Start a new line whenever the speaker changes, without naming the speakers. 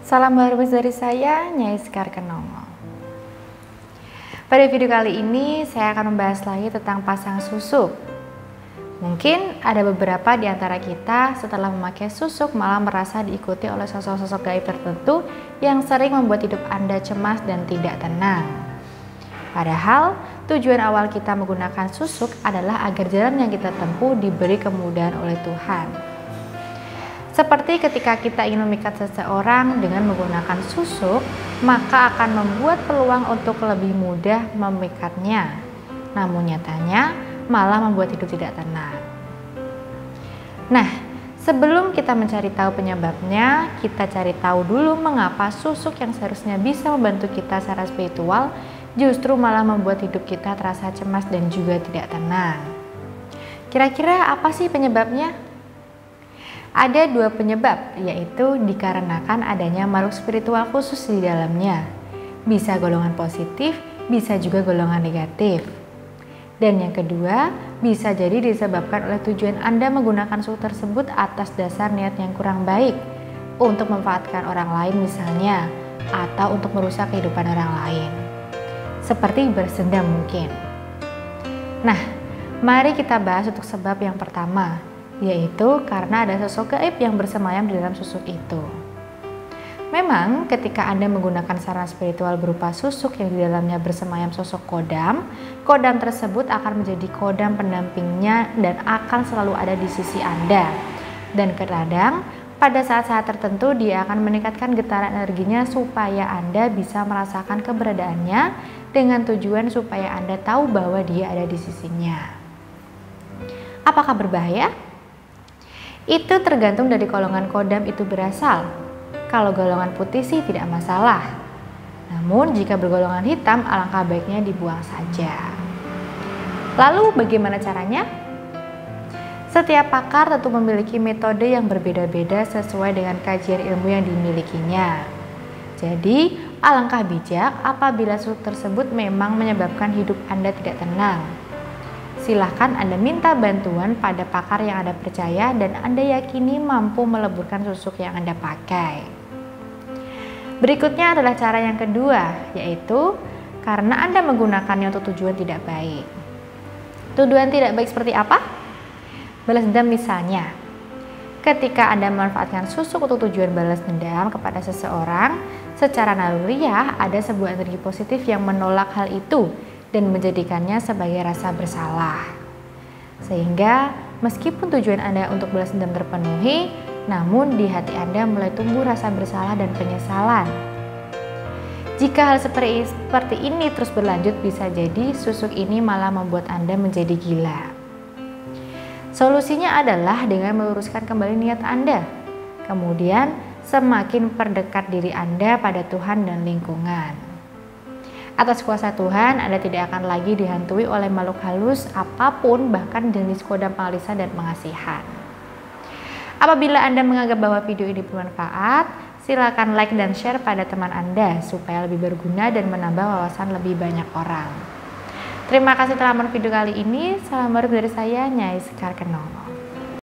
Salam hormat dari saya, Nyai Sekar Kenomo. Pada video kali ini, saya akan membahas lagi tentang pasang susuk. Mungkin ada beberapa di antara kita setelah memakai susuk malah merasa diikuti oleh sosok-sosok gaib tertentu yang sering membuat hidup Anda cemas dan tidak tenang. Padahal, tujuan awal kita menggunakan susuk adalah agar jalan yang kita tempuh diberi kemudahan oleh Tuhan. Seperti ketika kita ingin memikat seseorang dengan menggunakan susuk, maka akan membuat peluang untuk lebih mudah memikatnya. Namun nyatanya malah membuat hidup tidak tenang. Nah, sebelum kita mencari tahu penyebabnya, kita cari tahu dulu mengapa susuk yang seharusnya bisa membantu kita secara spiritual justru malah membuat hidup kita terasa cemas dan juga tidak tenang. Kira-kira apa sih penyebabnya? Ada dua penyebab, yaitu dikarenakan adanya makhluk spiritual khusus di dalamnya. Bisa golongan positif, bisa juga golongan negatif. Dan yang kedua, bisa jadi disebabkan oleh tujuan Anda menggunakan susuk tersebut atas dasar niat yang kurang baik, untuk memanfaatkan orang lain misalnya, atau untuk merusak kehidupan orang lain. Seperti bersendam mungkin. Nah, mari kita bahas untuk sebab yang pertama, yaitu karena ada sosok gaib yang bersemayam di dalam susuk itu. Memang ketika Anda menggunakan sarana spiritual berupa susuk yang di dalamnya bersemayam sosok kodam, kodam tersebut akan menjadi kodam pendampingnya dan akan selalu ada di sisi Anda. Dan terkadang pada saat-saat tertentu dia akan meningkatkan getaran energinya supaya Anda bisa merasakan keberadaannya dengan tujuan supaya Anda tahu bahwa dia ada di sisinya. Apakah berbahaya? Itu tergantung dari golongan kodam itu berasal. Kalau golongan putih sih tidak masalah. Namun jika bergolongan hitam, alangkah baiknya dibuang saja. Lalu bagaimana caranya? Setiap pakar tentu memiliki metode yang berbeda-beda sesuai dengan kajian ilmu yang dimilikinya. Jadi, alangkah bijak apabila susuk tersebut memang menyebabkan hidup Anda tidak tenang. Silahkan Anda minta bantuan pada pakar yang Anda percaya dan Anda yakini mampu meleburkan susuk yang Anda pakai. Berikutnya adalah cara yang kedua, yaitu karena Anda menggunakannya untuk tujuan tidak baik. Tujuan tidak baik seperti apa? Balas dendam misalnya. Ketika Anda memanfaatkan susuk untuk tujuan balas dendam kepada seseorang, secara naluriah ada sebuah energi positif yang menolak hal itu dan menjadikannya sebagai rasa bersalah. Sehingga meskipun tujuan Anda untuk balas dendam terpenuhi, namun di hati Anda mulai tumbuh rasa bersalah dan penyesalan. Jika hal seperti ini terus berlanjut, bisa jadi susuk ini malah membuat Anda menjadi gila. Solusinya adalah dengan meluruskan kembali niat Anda. Kemudian semakin perdekat diri Anda pada Tuhan dan lingkungan. Atas kuasa Tuhan, Anda tidak akan lagi dihantui oleh makhluk halus apapun, bahkan jenis kodam pengalisa dan pengasihan. Apabila Anda menganggap bahwa video ini bermanfaat, silakan like dan share pada teman Anda supaya lebih berguna dan menambah wawasan lebih banyak orang. Terima kasih telah menonton video kali ini. Salam hormat dari saya, Nyai Sekar Kenomo.